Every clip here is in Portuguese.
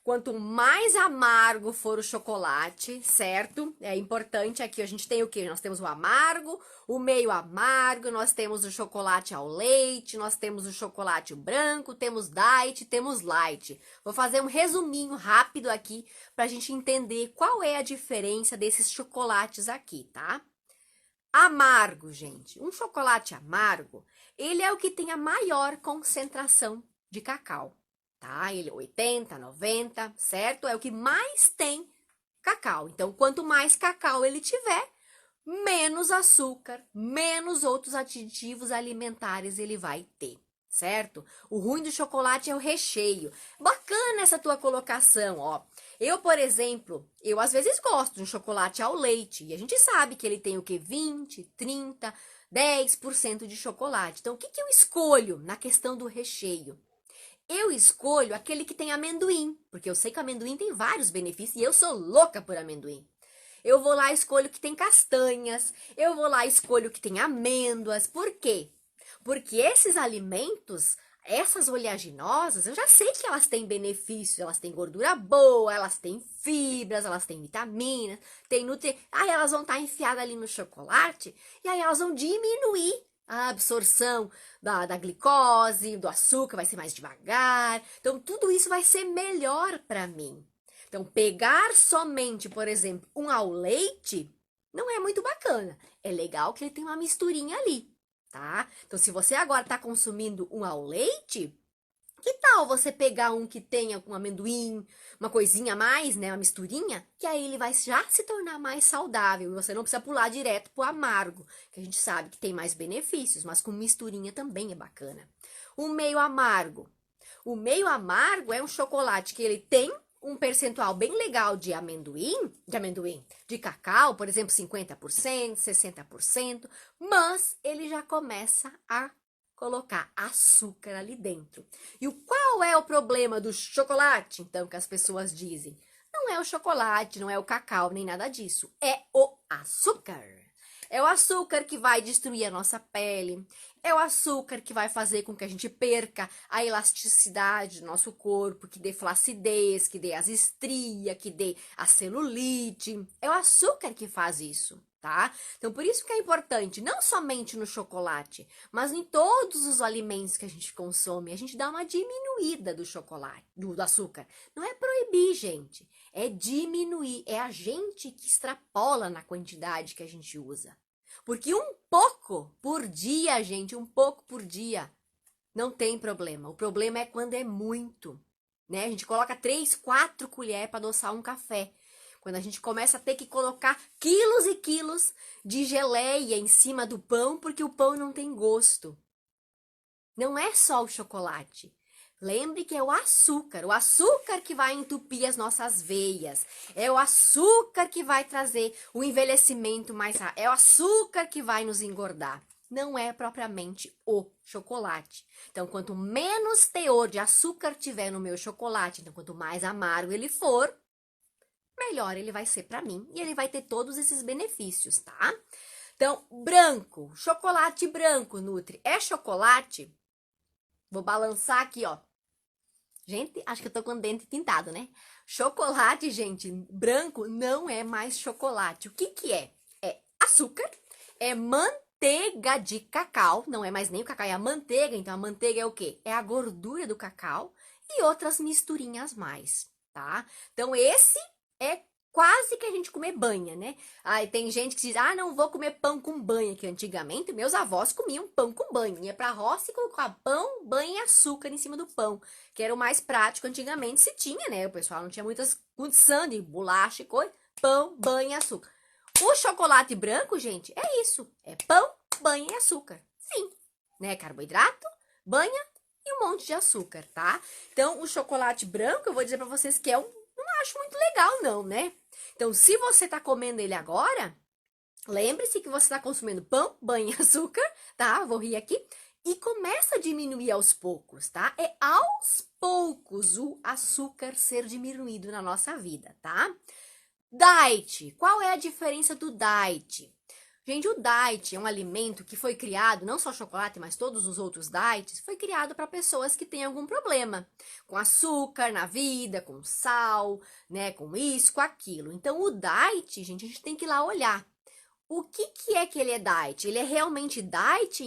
Quanto mais amargo for o chocolate, certo? É importante aqui, a gente tem o quê? Nós temos o amargo, o meio amargo, nós temos o chocolate ao leite, nós temos o chocolate branco, temos diet, temos light. Vou fazer um resuminho rápido aqui para a gente entender qual é a diferença desses chocolates aqui, tá? Amargo, gente. Um chocolate amargo, ele é o que tem a maior concentração de cacau, tá? Ele é 80, 90, certo? É o que mais tem cacau. Então, quanto mais cacau ele tiver, menos açúcar, menos outros aditivos alimentares ele vai ter, certo? O ruim do chocolate é o recheio. Bacana essa tua colocação, ó. Eu, por exemplo, eu às vezes gosto de um chocolate ao leite, e a gente sabe que ele tem o que? 20, 30, 10% de chocolate. Então, o que eu escolho na questão do recheio? Eu escolho aquele que tem amendoim, porque eu sei que o amendoim tem vários benefícios e eu sou louca por amendoim. Eu vou lá e escolho que tem castanhas, eu vou lá e escolho que tem amêndoas. Por quê? Porque esses alimentos, essas oleaginosas, eu já sei que elas têm benefícios, elas têm gordura boa, elas têm fibras, elas têm vitaminas, têm nutrientes. Aí elas vão estar enfiadas ali no chocolate e aí elas vão diminuir a absorção da glicose, do açúcar, vai ser mais devagar. Então, tudo isso vai ser melhor para mim. Então, pegar somente, por exemplo, um ao leite não é muito bacana. É legal que ele tem uma misturinha ali, tá? Então, se você agora está consumindo um ao leite, que tal você pegar um que tenha com amendoim, uma coisinha a mais, né, uma misturinha, que aí ele vai já se tornar mais saudável e você não precisa pular direto pro amargo, que a gente sabe que tem mais benefícios, mas com misturinha também é bacana. O meio amargo. O meio amargo é um chocolate que ele tem um percentual bem legal de cacau, por exemplo, 50%, 60%, mas ele já começa a colocar açúcar ali dentro. E qual é o problema do chocolate, então, que as pessoas dizem? Não é o chocolate, não é o cacau, nem nada disso. É o açúcar. É o açúcar que vai destruir a nossa pele. É o açúcar que vai fazer com que a gente perca a elasticidade do nosso corpo, que dê flacidez, que dê as estrias, que dê a celulite. É o açúcar que faz isso, tá? Então, por isso que é importante, não somente no chocolate, mas em todos os alimentos que a gente consome, a gente dá uma diminuída do chocolate, do açúcar. Não é proibir, gente, é diminuir. É a gente que extrapola na quantidade que a gente usa. Porque um pouco por dia, gente, um pouco por dia, não tem problema. O problema é quando é muito, né? A gente coloca 3, 4 colheres para adoçar um café. Quando a gente começa a ter que colocar quilos e quilos de geleia em cima do pão, porque o pão não tem gosto. Não é só o chocolate. Lembre que é o açúcar que vai entupir as nossas veias, é o açúcar que vai trazer o envelhecimento mais rápido, é o açúcar que vai nos engordar. Não é propriamente o chocolate. Então, quanto menos teor de açúcar tiver no meu chocolate, então quanto mais amargo ele for, melhor ele vai ser para mim e ele vai ter todos esses benefícios, tá? Então, branco, chocolate branco, Nutri, é chocolate? Vou balançar aqui, ó. Gente, acho que eu tô com o dente pintado, né? Chocolate, gente, branco não é mais chocolate. O que que é? É açúcar, é manteiga de cacau, não é mais nem o cacau, é a manteiga. Então, a manteiga é o quê? É a gordura do cacau e outras misturinhas mais, tá? Então, esse é quase que a gente comer banha, né? Aí tem gente que diz, ah, não vou comer pão com banha, que antigamente meus avós comiam pão com banha. Ia pra roça e colocava pão, banha e açúcar em cima do pão, que era o mais prático antigamente, se tinha, né? O pessoal não tinha muitas condições de bolacha e coisa, pão, banha e açúcar. O chocolate branco, gente, é isso, é pão, banha e açúcar. Fim, né? Carboidrato, banha e um monte de açúcar, tá? Então, o chocolate branco, eu vou dizer pra vocês que não acho muito legal não, né? Então, se você tá comendo ele agora, lembre-se que você está consumindo pão, banho e açúcar, tá? Vou rir aqui. E começa a diminuir aos poucos, tá? É aos poucos o açúcar ser diminuído na nossa vida, tá? Diet. Qual é a diferença do diet? Gente, o diet é um alimento que foi criado, não só chocolate, mas todos os outros diets, foi criado para pessoas que têm algum problema com açúcar na vida, com sal, né, com isso, com aquilo. Então, o diet, gente, a gente tem que ir lá olhar. O que é que ele é diet? Ele é realmente diet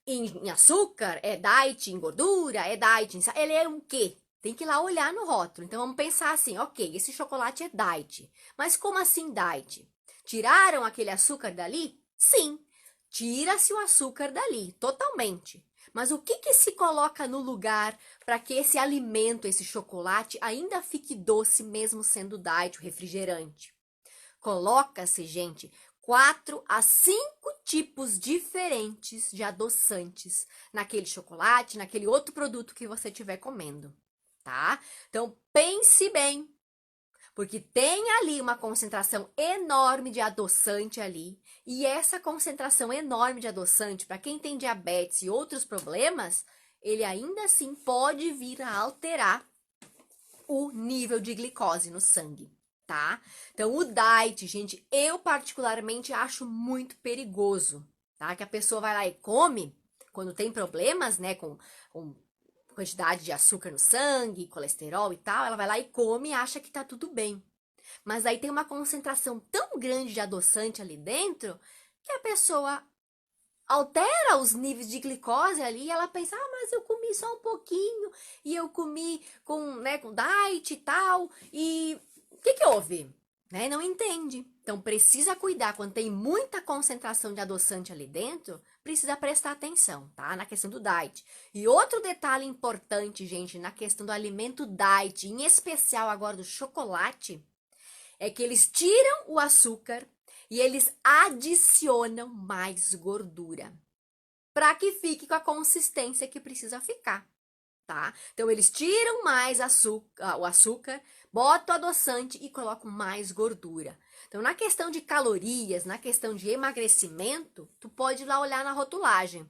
em açúcar? É diet em gordura? É diet em sal? Ele é o quê? Tem que ir lá olhar no rótulo. Então vamos pensar assim, ok, esse chocolate é diet. Mas como assim diet? Tiraram aquele açúcar dali? Sim, tira-se o açúcar dali, totalmente. Mas o que se coloca no lugar para que esse alimento, esse chocolate, ainda fique doce mesmo sendo diet, o refrigerante? Coloca-se, gente, 4 a 5 tipos diferentes de adoçantes naquele chocolate, naquele outro produto que você estiver comendo, tá? Então, pense bem, porque tem ali uma concentração enorme de adoçante ali, e essa concentração enorme de adoçante, para quem tem diabetes e outros problemas, ele ainda assim pode vir a alterar o nível de glicose no sangue, tá? Então, o diet, gente, eu particularmente acho muito perigoso, tá? Que a pessoa vai lá e come, quando tem problemas, né, com quantidade de açúcar no sangue, colesterol e tal, ela vai lá e come e acha que tá tudo bem. Mas aí tem uma concentração tão grande de adoçante ali dentro que a pessoa altera os níveis de glicose ali, e ela pensa, ah, mas eu comi só um pouquinho, e eu comi com, né, com diet e tal, e o que houve? Né? Não entende. Então, precisa cuidar, quando tem muita concentração de adoçante ali dentro, precisa prestar atenção, tá? Na questão do diet. E outro detalhe importante, gente, na questão do alimento diet, em especial agora do chocolate, é que eles tiram o açúcar e eles adicionam mais gordura para que fique com a consistência que precisa ficar, tá? Então eles tiram mais açúcar, o açúcar, botam o adoçante e colocam mais gordura. Então na questão de calorias, na questão de emagrecimento, tu pode ir lá olhar na rotulagem.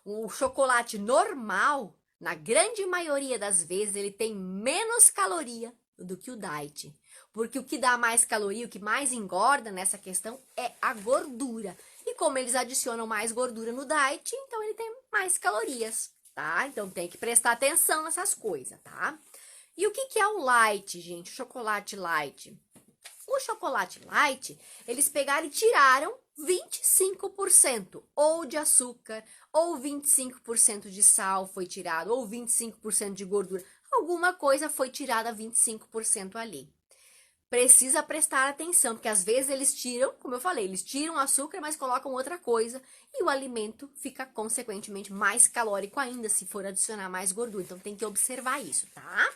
O chocolate normal, na grande maioria das vezes, ele tem menos caloria do que o diet. Porque o que dá mais caloria, o que mais engorda nessa questão é a gordura. E como eles adicionam mais gordura no diet, então ele tem mais calorias, tá? Então tem que prestar atenção nessas coisas, tá? E o que é o light, gente? O chocolate light. O chocolate light, eles pegaram e tiraram 25% ou de açúcar, ou 25% de sal foi tirado, ou 25% de gordura. Alguma coisa foi tirada 25% ali. Precisa prestar atenção, porque às vezes eles tiram, como eu falei, eles tiram o açúcar, mas colocam outra coisa, e o alimento fica consequentemente mais calórico ainda se for adicionar mais gordura. Então tem que observar isso, tá?